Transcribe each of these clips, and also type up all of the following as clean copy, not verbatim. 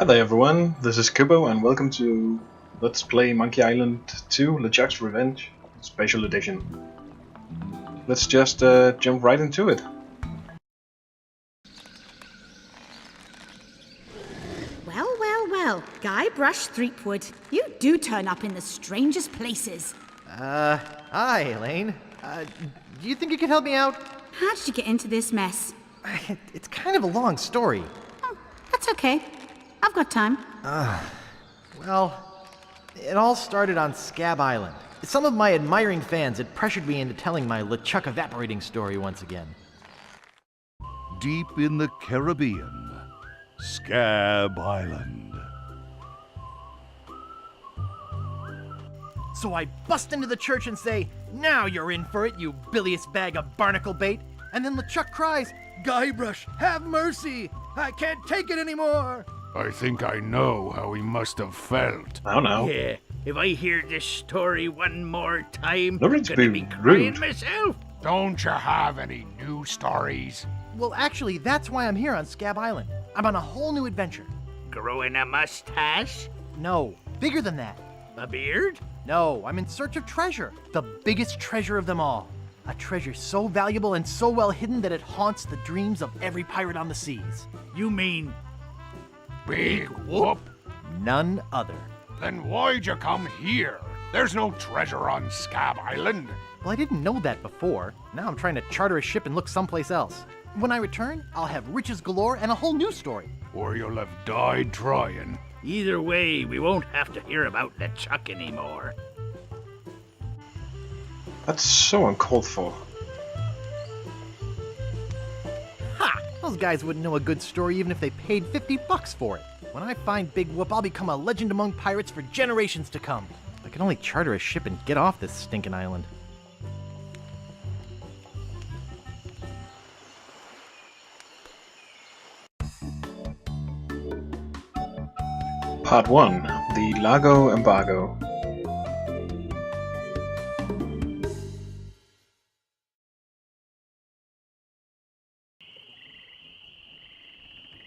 Hi there everyone, this is Kubo and welcome to Let's Play Monkey Island 2 LeChuck's Revenge Special Edition. Let's just jump right into it. Well, Guybrush Threepwood, you do turn up in the strangest places. Hi, Elaine. Do you think you could help me out? How did you get into this mess? It's kind of a long story. Oh, that's okay. I've got time. Well, it all started on Scabb Island. Some of my admiring fans had pressured me into telling my LeChuck evaporating story once again. Deep in the Caribbean, Scabb Island. So I bust into the church and say, "Now you're in for it, you bilious bag of barnacle bait." And then LeChuck cries, "Guybrush, have mercy! I can't take it anymore!" I think I know how he must have felt. I don't know. Yeah, if I hear this story one more time, No I'm need to gonna be be crying rude. myself. Don't you have any new stories? Well, actually, that's why I'm here on Scabb Island. I'm on a whole new adventure. Growing a mustache? No, bigger than that. A beard? No, I'm in search of treasure. The biggest treasure of them all. A treasure so valuable and so well hidden that it haunts the dreams of every pirate on the seas. You mean Big whoop? None other. Then why'd you come here? There's no treasure on Scabb Island. Well, I didn't know that before. Now I'm trying to charter a ship and look someplace else. When I return, I'll have riches galore and a whole new story. Or you'll have died trying. either way, we won't have to hear about LeChuck anymore. That's so uncalled for. Ha! Those guys wouldn't know a good story even if they paid $50 for it. When I find Big Whoop, I'll become a legend among pirates for generations to come. I can only charter a ship and get off this stinking island. Part 1. The Largo Embargo.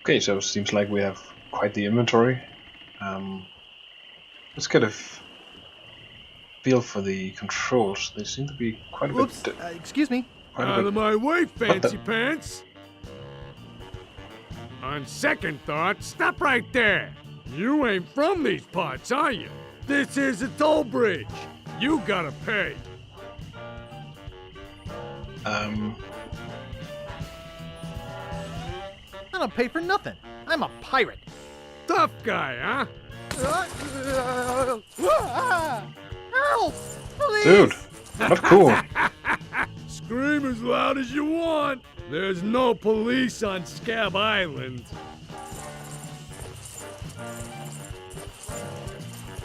Okay, so it seems like we have quite the inventory. Let's get a feel for the controls. They seem to be quite a Whoops, bit... excuse me. quite a Out bit- of my way, fancy the- pants! On second thought, stop right there! You ain't from these parts, are you? This is a toll bridge. You gotta pay. I don't pay for nothing. I'm a pirate. Tough guy, huh? Help! Please! Dude, not cool. Scream as loud as you want. There's no police on Scabb Island.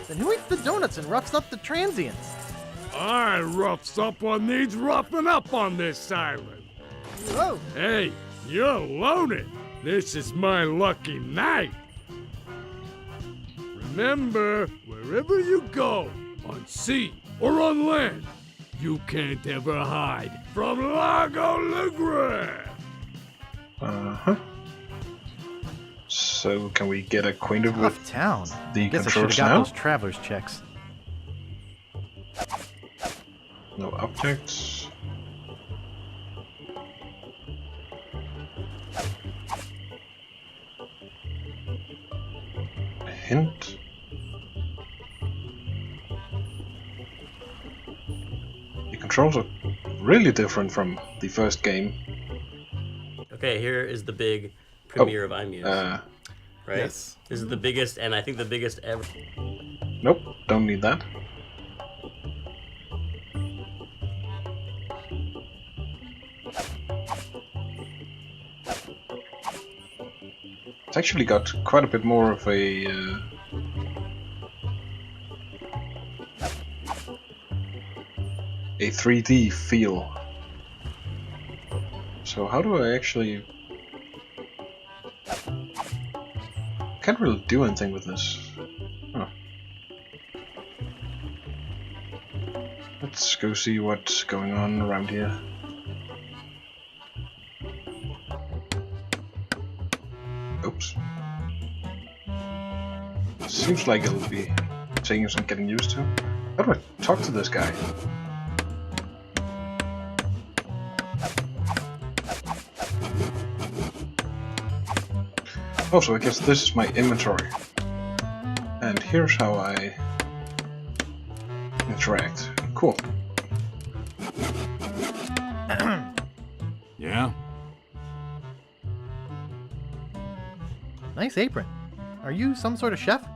Then who eats the donuts and roughs up the transients? I rough someone needs roughing up on this island. Whoa! Hey, you're loaded. This is my lucky night. Remember, wherever you go, on sea or on land, you can't ever hide from Largo LaGrande. Uh-huh. So, can we get acquainted Tough with town. the Guess I should have controls got now? those traveler's checks. No objects. A hint. The controls are really different from the first game. Okay, here is the big premiere of iMuse, right? Yes. This is the biggest, and I think the biggest ever. Nope, don't need that. It's actually got quite a bit more of a 3D feel. So how do I actually... Can't really do anything with this. Huh. Let's go see what's going on around here. Oops. Seems like it'll be taking some getting used to. How do I talk to this guy? Also, I guess this is my inventory. And here's how I interact. Cool. Yeah? Nice apron. Are you some sort of chef?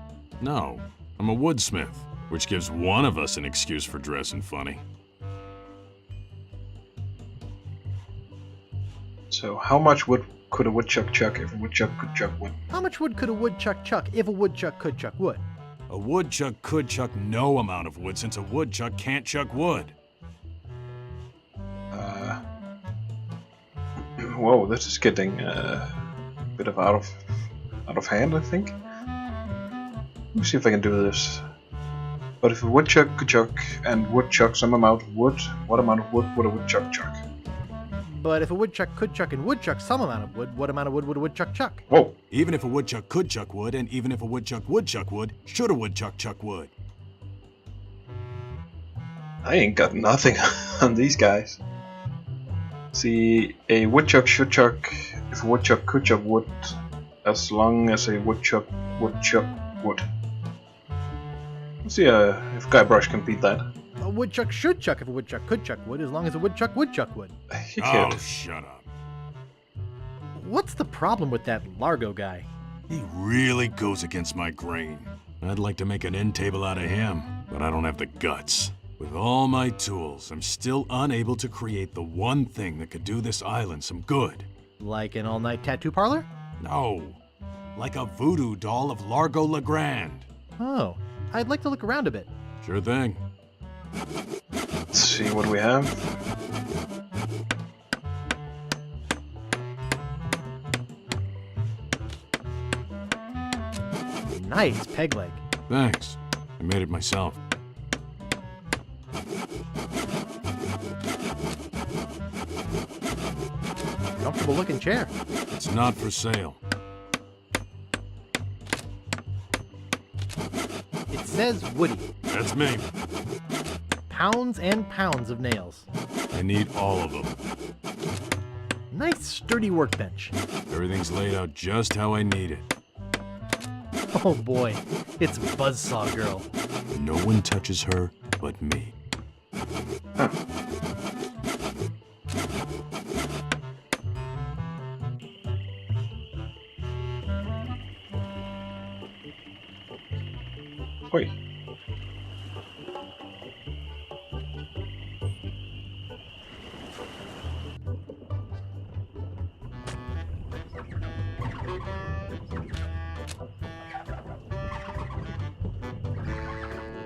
No, I'm a woodsmith, which gives one of us an excuse for dressing funny. So, how much wood could a woodchuck chuck if a woodchuck could chuck wood? How much wood could a woodchuck chuck if a woodchuck could chuck wood? A woodchuck could chuck no amount of wood since a woodchuck can't chuck wood. Whoa, this is getting a bit of out of hand, I think. Let me see if I can do this. But if a woodchuck could chuck and would chuck some amount of wood, what amount of wood would a woodchuck chuck? But if a woodchuck could chuck and would chuck some amount of wood, what amount of wood would a woodchuck chuck? Whoa! Even if a woodchuck could chuck wood, and even if a woodchuck would chuck wood, should a woodchuck chuck wood? I ain't got nothing on these guys. See, a woodchuck should chuck if a woodchuck could chuck wood, as long as a woodchuck would chuck wood. Let's see if Guybrush can beat that. A woodchuck should chuck if a woodchuck could chuck wood, as long as a woodchuck would chuck wood. He Oh, could. shut up. What's the problem with that Largo guy? He really goes against my grain. I'd like to make an end table out of him, but I don't have the guts. With all my tools, I'm still unable to create the one thing that could do this island some good. Like an all-night tattoo parlor? No, like a voodoo doll of Largo LaGrande. Oh, I'd like to look around a bit. Sure thing. Let's see what we have. Nice peg leg. Thanks. I made it myself. Comfortable looking chair. It's not for sale. It says Woody. That's me. Pounds and pounds of nails. I need all of them. Nice sturdy workbench. Everything's laid out just how I need it. Oh boy, it's Buzzsaw Girl. No one touches her but me. Huh. Oi.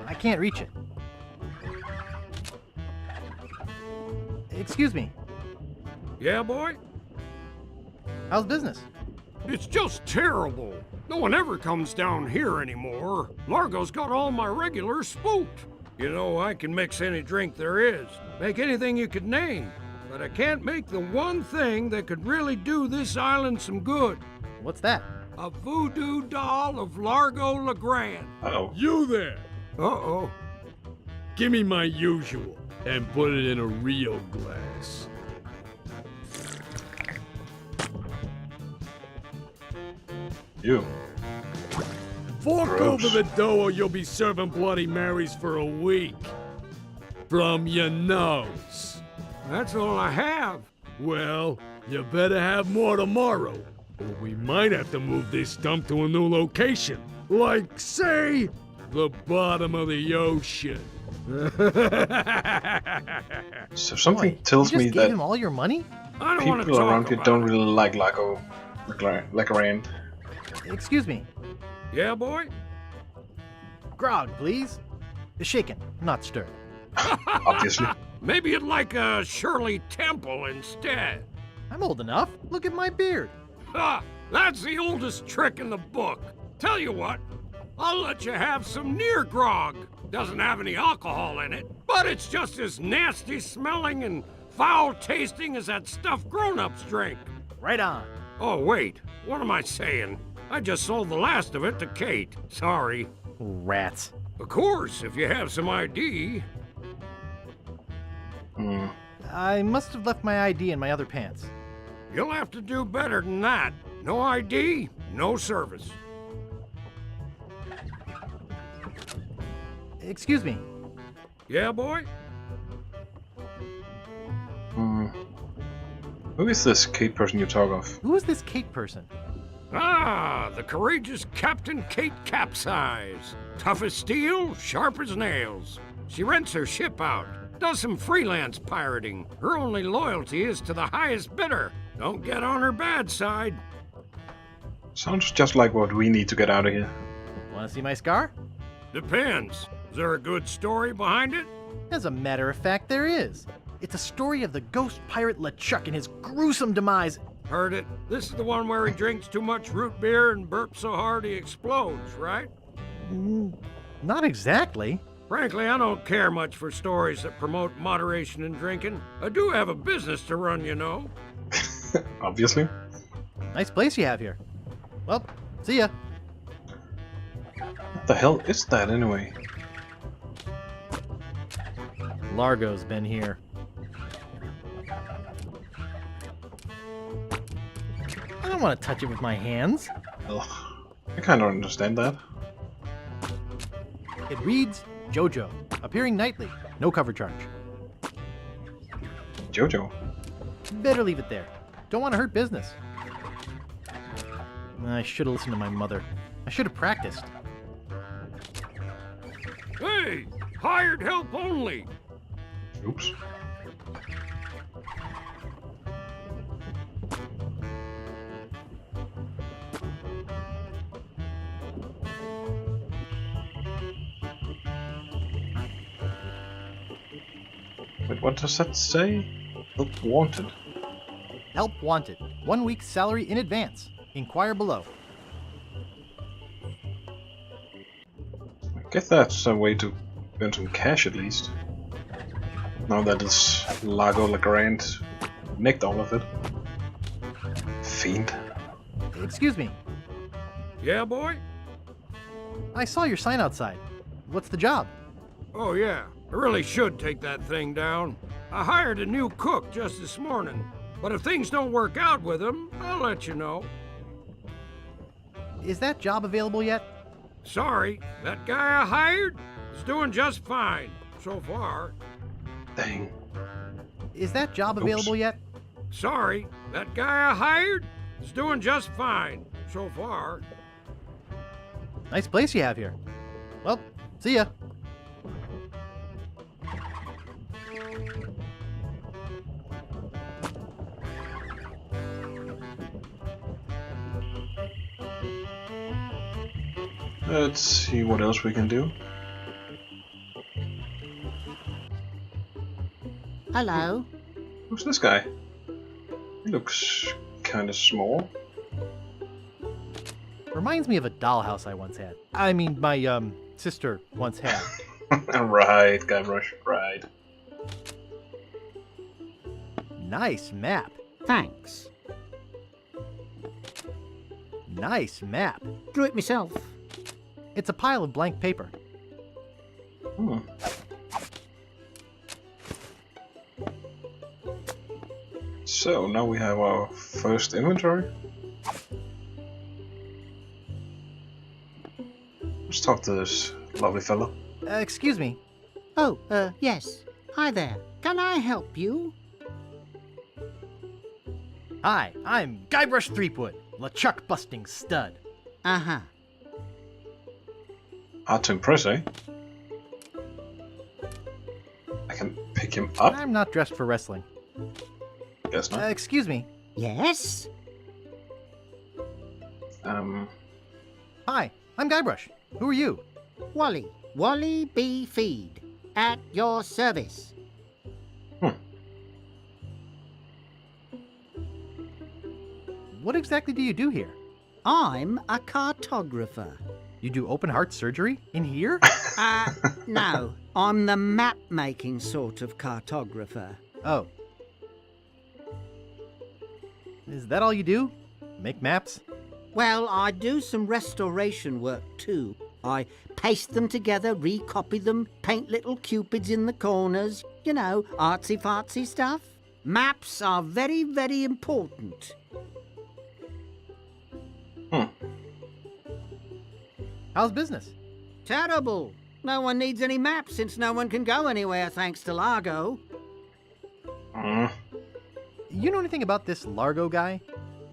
I can't reach it. Excuse me, Yeah, boy? how's business? It's just terrible. No one ever comes down here anymore. Largo's got all my regulars spooked. You know, I can mix any drink there is, make anything you could name, but I can't make the one thing that could really do this island some good. What's that? A voodoo doll of Largo LaGrande. Uh-oh. You there? Uh-oh. Give me my usual and put it in a real glass. You. Fork Gross. over the dough or you'll be serving Bloody Marys for a week. From your nose. That's all I have. Well, you better have more tomorrow, or we might have to move this dump to a new location. Like, say, the bottom of the ocean. So something Boy, tells you me just gave that him all your money? I don't want to people talk around here about don't it. really like Largo LaGrande. Excuse me. Yeah, boy? Grog, please. Shaken, not stirred. Obviously. Maybe you'd like a Shirley Temple instead. I'm old enough. Look at my beard. Ha! That's the oldest trick in the book. Tell you what, I'll let you have some near grog. Doesn't have any alcohol in it, but it's just as nasty smelling and foul tasting as that stuff grown-ups drink. Right on. Oh, wait, what am I saying? I just sold the last of it to Kate. Sorry. Rats. Of course, if you have some ID. I must have left my ID in my other pants. You'll have to do better than that. No ID, no service. Excuse me. Yeah, boy? Who is this Kate person you talk of? Who is this Kate person? Ah, the courageous Captain Kate Capsize. Tough as steel, sharp as nails. She rents her ship out, does some freelance pirating. Her only loyalty is to the highest bidder. Don't get on her bad side. Sounds just like what we need to get out of here. Want to see my scar? Depends. Is there a good story behind it? As a matter of fact, there is. It's a story of the ghost pirate LeChuck and his gruesome demise. Heard it. This is the one where he drinks too much root beer and burps so hard he explodes, right? Not exactly. Frankly, I don't care much for stories that promote moderation in drinking. I do have a business to run, you know. Obviously. Nice place you have here. Well, see ya. What the hell is that anyway? Largo's been here. I don't want to touch it with my hands. Ugh, I kind of understand that. It reads JoJo, appearing nightly, no cover charge. Jojo. Better leave it there. Don't want to hurt business. I should have listened to my mother. I should have practiced. Hey, hired help only. Oops. Wait, what does that say? Help wanted. Help wanted. 1 week's salary in advance. Inquire below. I guess that's a way to earn some cash at least. Now that it's Largo LaGrande nicked all of it. Fiend. Excuse me. Yeah, boy? I saw your sign outside. What's the job? Oh, yeah. I really should take that thing down. I hired a new cook just this morning. But if things don't work out with him, I'll let you know. Is that job available yet? Sorry, that guy I hired is doing just fine so far. Dang. Is that job available yet? Sorry, that guy I hired is doing just fine so far. Nice place you have here. Well, see ya. Let's see what else we can do. Hello. Who's this guy? He looks kinda small. Reminds me of a dollhouse I once had. I mean, my, sister once had. Right, Guybrush, right. Nice map. Thanks. Nice map. Drew it myself. It's a pile of blank paper. Hmm. So, now we have our first inventory. Let's talk to this lovely fellow. Excuse me. Oh, yes. Hi there. Can I help you? Hi, I'm Guybrush Threepwood, LeChuck busting stud. Uh-huh. Hard to impress, eh? I can pick him up? I'm not dressed for wrestling. Guess not. Excuse me. Yes? Hi, I'm Guybrush. Who are you? Wally. Wally B. Feed. At your service. What exactly do you do here? I'm a cartographer. You do open heart surgery in here? No. I'm the map-making sort of cartographer. Oh. Is that all you do? Make maps? Well, I do some restoration work too. I paste them together, recopy them, paint little cupids in the corners, you know, artsy-fartsy stuff. Maps are very, very important. How's business? Terrible. No one needs any maps since no one can go anywhere thanks to Largo. You know anything about this Largo guy?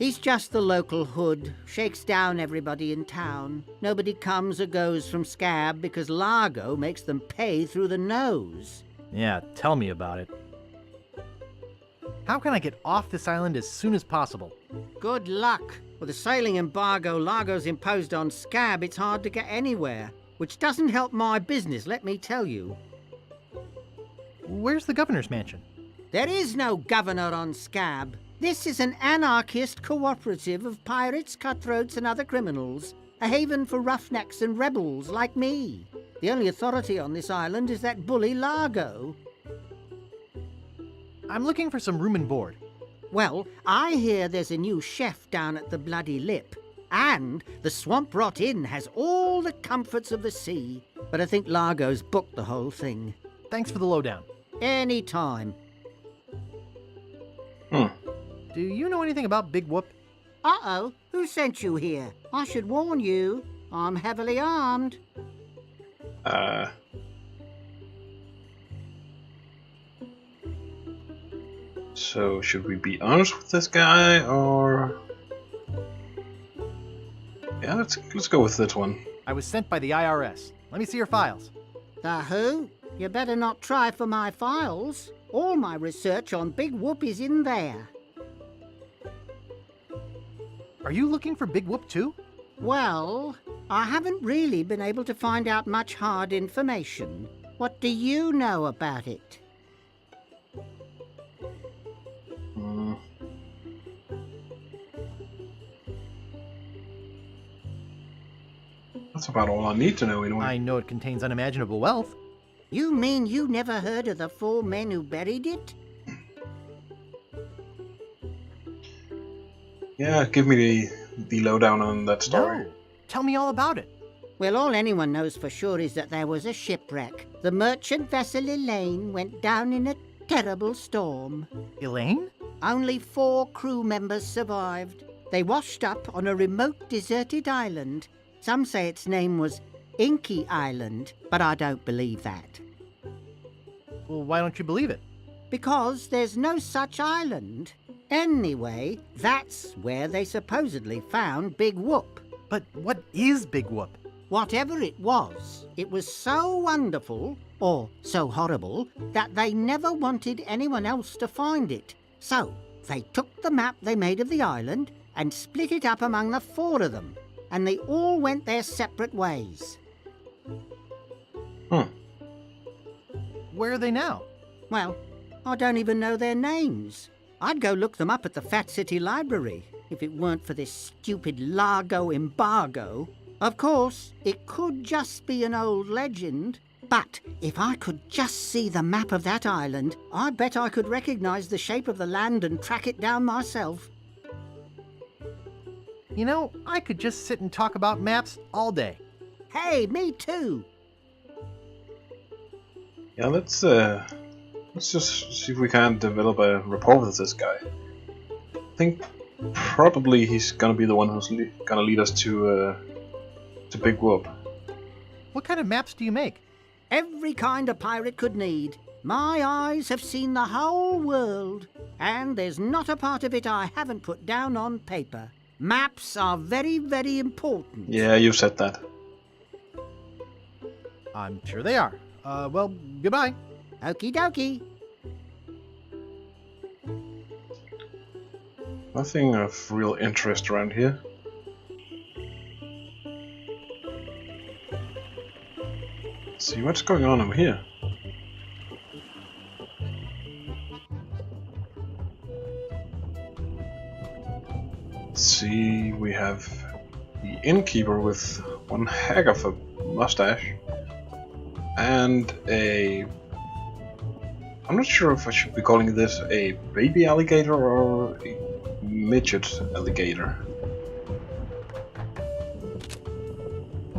He's just the local hood, shakes down everybody in town. Nobody comes or goes from Scabb because Largo makes them pay through the nose. Yeah, tell me about it. How can I get off this island as soon as possible? Good luck. With the sailing embargo Largo's imposed on Scabb, it's hard to get anywhere. Which doesn't help my business, let me tell you. Where's the governor's mansion? There is no governor on Scabb. This is an anarchist cooperative of pirates, cutthroats and other criminals. A haven for roughnecks and rebels like me. The only authority on this island is that bully Largo. I'm looking for some room and board. Well, I hear there's a new chef down at the Bloody Lip. And the Swamp Rot Inn has all the comforts of the sea. But I think Largo's booked the whole thing. Thanks for the lowdown. Any time. Do you know anything about Big Whoop? Uh-oh, who sent you here? I should warn you, I'm heavily armed. So should we be honest with this guy, or... Yeah, let's go with this one. I was sent by the IRS. Let me see your files. The who? You better not try for my files. All my research on Big Whoop is in there. Are you looking for Big Whoop too? Well, I haven't really been able to find out much hard information. What do you know about it? That's about all I need to know anyway. I know it contains unimaginable wealth. You mean you never heard of the 4 men who buried it? Yeah, give me the lowdown on that story. No. Tell me all about it. Well, all anyone knows for sure is that there was a shipwreck. The merchant vessel Elaine went down in a terrible storm. Elaine? Only 4 crew members survived. They washed up on a remote, deserted island. Some say its name was Inky Island, but I don't believe that. Well, why don't you believe it? Because there's no such island. Anyway, that's where they supposedly found Big Whoop. But what is Big Whoop? Whatever it was so wonderful, or so horrible, that they never wanted anyone else to find it. So, they took the map they made of the island and split it up among the 4 of them, and they all went their separate ways. Where are they now? Well, I don't even know their names. I'd go look them up at the Fat City Library, if it weren't for this stupid Largo Embargo. Of course, it could just be an old legend, but if I could just see the map of that island, I bet I could recognize the shape of the land and track it down myself. You know, I could just sit and talk about maps all day. Hey, me too. Yeah, let's just see if we can develop a rapport with this guy. I think probably he's gonna be the one who's gonna lead us to Big Whoop. What kind of maps do you make? Every kind a pirate could need. My eyes have seen the whole world, and there's not a part of it I haven't put down on paper. Maps are very, very important. Yeah, you've said that. I'm sure they are. Well, goodbye. Okie dokie. Nothing of real interest around here. Let's see what's going on over here. Let's see, we have the innkeeper with one heck of a mustache and a... I'm not sure if I should be calling this a baby alligator or a midget alligator.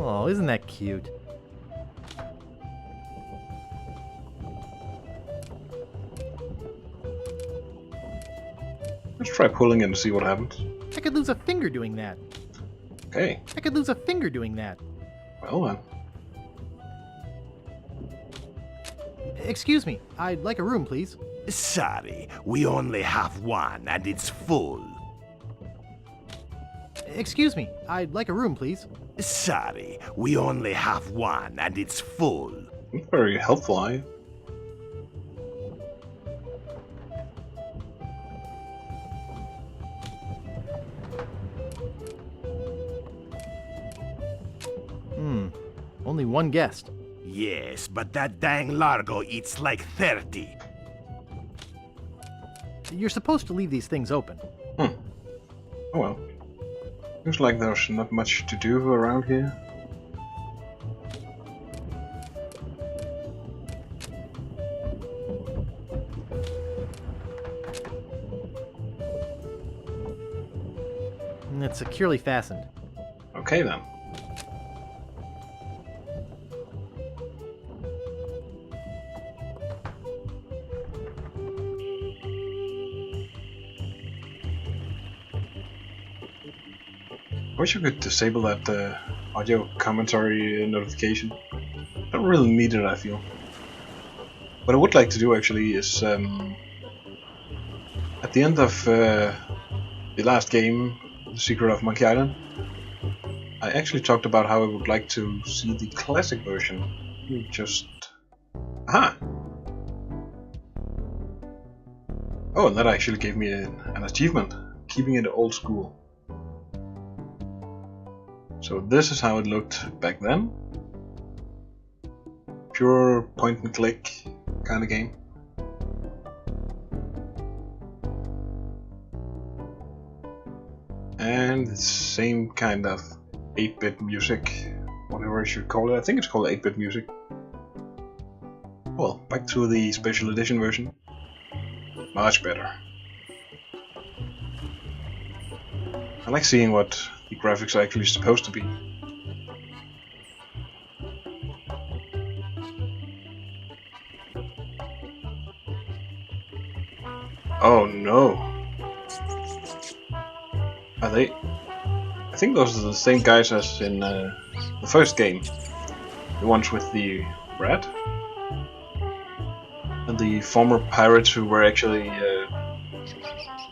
Oh, isn't that cute? Let's try pulling it and see what happens. I could lose a finger doing that. Okay, I could lose a finger doing that. well then. Excuse me, I'd like a room, please. Sorry, we only have one and it's full. Excuse me, I'd like a room, please. Sorry, we only have one and it's full. Not very helpful, are you? Only one guest. Yes, but that dang Largo eats like 30. You're supposed to leave these things open. Oh well. Looks like there's not much to do around here. And it's securely fastened. Okay then. I wish I could disable that audio commentary notification. Don't really need it, I feel. What I would like to do actually is at the end of the last game, The Secret of Monkey Island, I actually talked about how I would like to see the classic version. Just... Aha! Oh, and that actually gave me an achievement, keeping it old school. So this is how it looked back then. Pure point and click kind of game. And the same kind of 8-bit music, whatever I should call it. I think it's called 8-bit music. Well, back to the special edition version. Much better. I like seeing what the graphics are actually supposed to be. Oh no! Are they? I think those are the same guys as in the first game. The ones with the rat. And the former pirates who were actually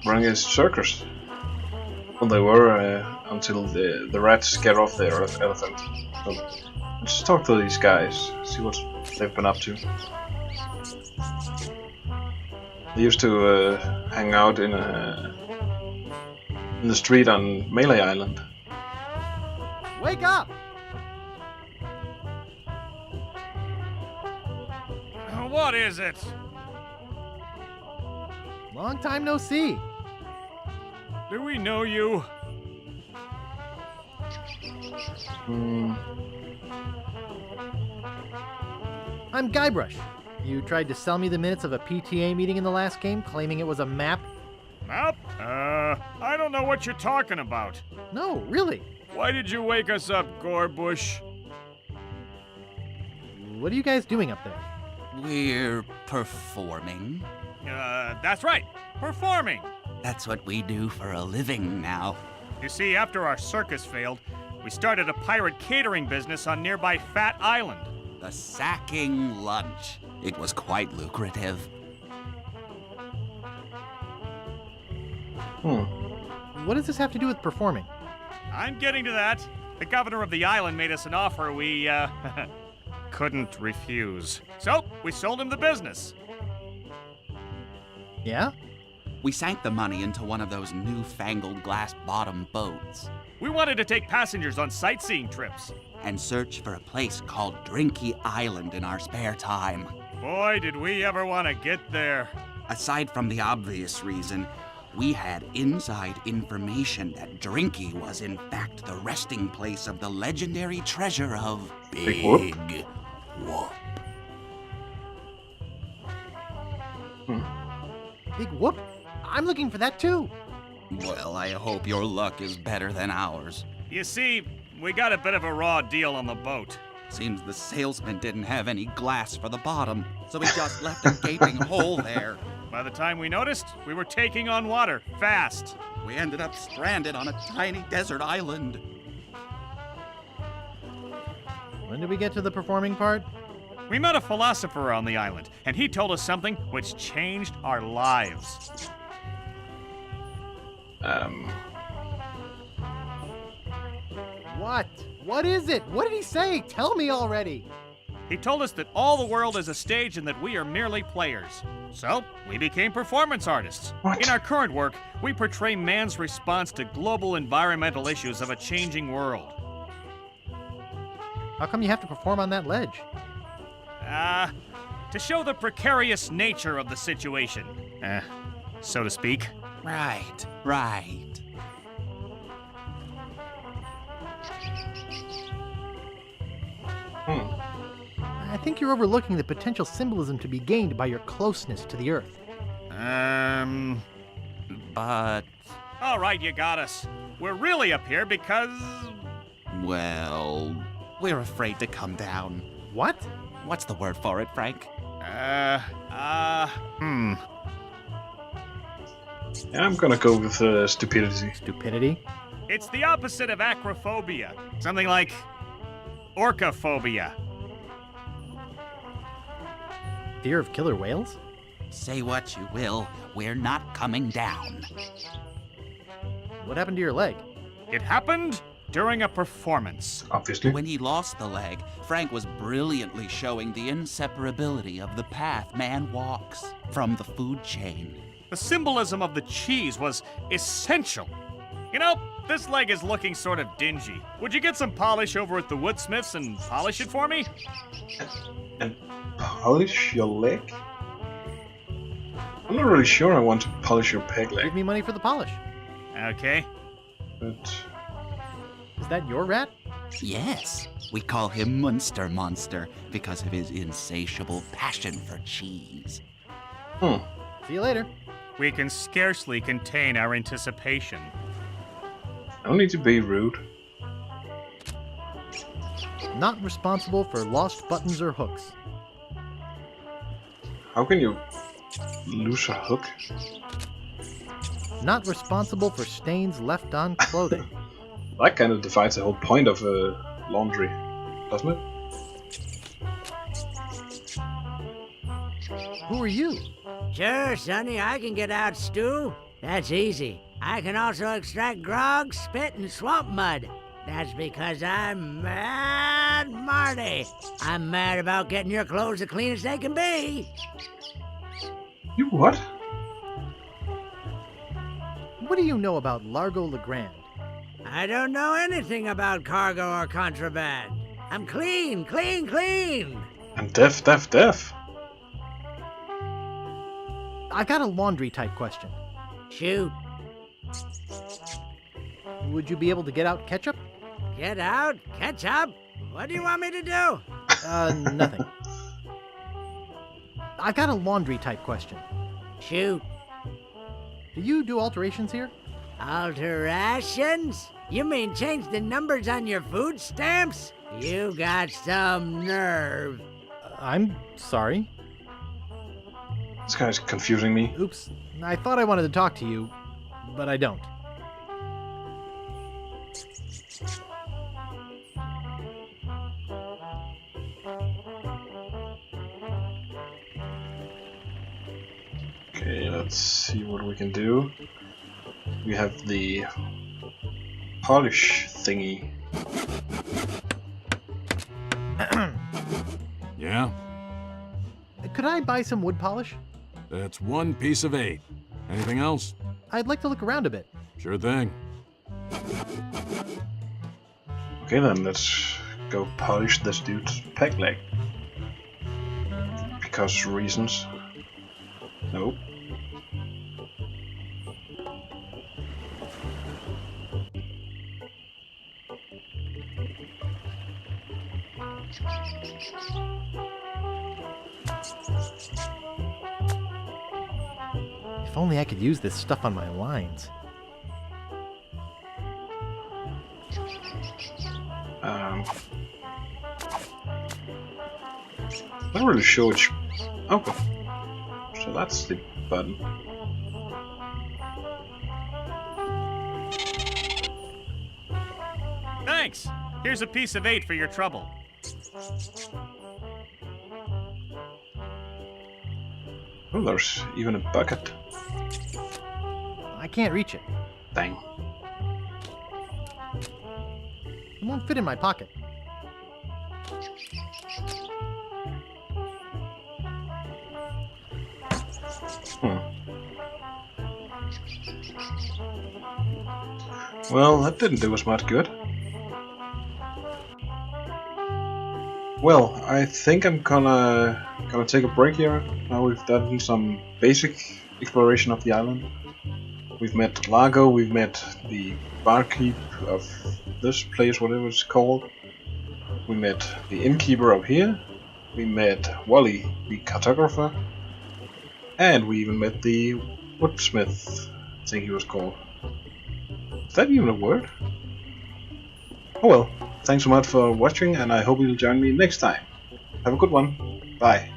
running a circus. Well, they were until the rats scared off their elephant. So let's talk to these guys, see what they've been up to. They used to hang out in the street on Melee Island. Wake up! What is it? Long time no see. Do we know you? I'm Guybrush. You tried to sell me the minutes of a PTA meeting in the last game, claiming it was a map? Map? I don't know what you're talking about. No, really. Why did you wake us up, Gorbush? What are you guys doing up there? We're performing. That's right. Performing. That's what we do for a living now. You see, after our circus failed, we started a pirate catering business on nearby Fat Island. The sacking lunch. It was quite lucrative. What does this have to do with performing? I'm getting to that. The governor of the island made us an offer we, couldn't refuse. So, we sold him the business. Yeah? We sank the money into one of those newfangled glass-bottom boats. We wanted to take passengers on sightseeing trips. And search for a place called Drinky Island in our spare time. Boy, did we ever want to get there. Aside from the obvious reason, we had inside information that Drinky was in fact the resting place of the legendary treasure of Big Whoop. Big Whoop? I'm looking for that too. Well, I hope your luck is better than ours. You see, we got a bit of a raw deal on the boat. Seems the salesman didn't have any glass for the bottom, so he just left a gaping hole there. By the time we noticed, we were taking on water, fast. We ended up stranded on a tiny desert island. When did we get to the performing part? We met a philosopher on the island, and he told us something which changed our lives. What? What is it? What did he say? Tell me already. He told us that all the world is a stage and that we are merely players. So, we became performance artists. What? In our current work, we portray man's response to global environmental issues of a changing world. How come you have to perform on that ledge? To show the precarious nature of the situation, so to speak. Right, right. I think you're overlooking the potential symbolism to be gained by your closeness to the Earth. But, All right, you got us. We're really up here because... well, we're afraid to come down. What? What's the word for it, Frank? Yeah, I'm gonna go with stupidity. Stupidity? It's the opposite of acrophobia. Something like orcaphobia. Fear of killer whales? Say what you will, we're not coming down. What happened to your leg? It happened during a performance. Obviously. When he lost the leg, Frank was brilliantly showing the inseparability of the path man walks from the food chain. The symbolism of the cheese was essential. You know, this leg is looking sort of dingy. Would you get some polish over at the Woodsmiths and polish it for me? And polish your leg? I'm not really sure I want to polish your peg leg, Give me money for the polish. Okay. but Is that your rat? Yes, we call him Munster Monster because of his insatiable passion for cheese. See you later. We can scarcely contain our anticipation. I don't need to be rude. Not responsible for lost buttons or hooks. How can you lose a hook? Not responsible for stains left on clothing. That kind of divides the whole point of laundry, doesn't it? Who are you? Sure, Sonny, I can get out stew. That's easy. I can also extract grog, spit, and swamp mud. That's because I'm Mad Marty. I'm mad about getting your clothes the cleanest they can be. You what? What do you know about Largo LaGrande? I don't know anything about cargo or contraband. I'm clean, clean, clean. I'm deaf. I got a laundry type question. Shoot. Would you be able to get out ketchup? Get out, catch up. What do you want me to do? Nothing. I got a laundry type question. Shoot. Do you do alterations here? Alterations? You mean change the numbers on your food stamps? You got some nerve. I'm sorry. This guy's confusing me. Oops. I thought I wanted to talk to you, but I don't. Okay, let's see what we can do. We have the polish thingy. Yeah? Could I buy some wood polish? That's 1 piece of 8. Anything else? I'd like to look around a bit. Sure thing. Okay then, let's go polish this dude's peg leg. Because reasons. Nope. If only I could use this stuff on my lines. Not really sure which. Okay. So that's the button. Thanks! Here's a piece of 8 for your trouble. Oh, there's even a bucket. I can't reach it. Dang. It won't fit in my pocket. Well, that didn't do us much good. Well, I think I'm gonna take a break here. Now we've done some basic exploration of the island. We've met Largo, we've met the barkeep of this place, whatever it's called. We met the innkeeper up here. We met Wally, the cartographer. And we even met the woodsmith, I think he was called. Is that even a word? Oh well, thanks so much for watching, and I hope you'll join me next time. Have a good one. Bye.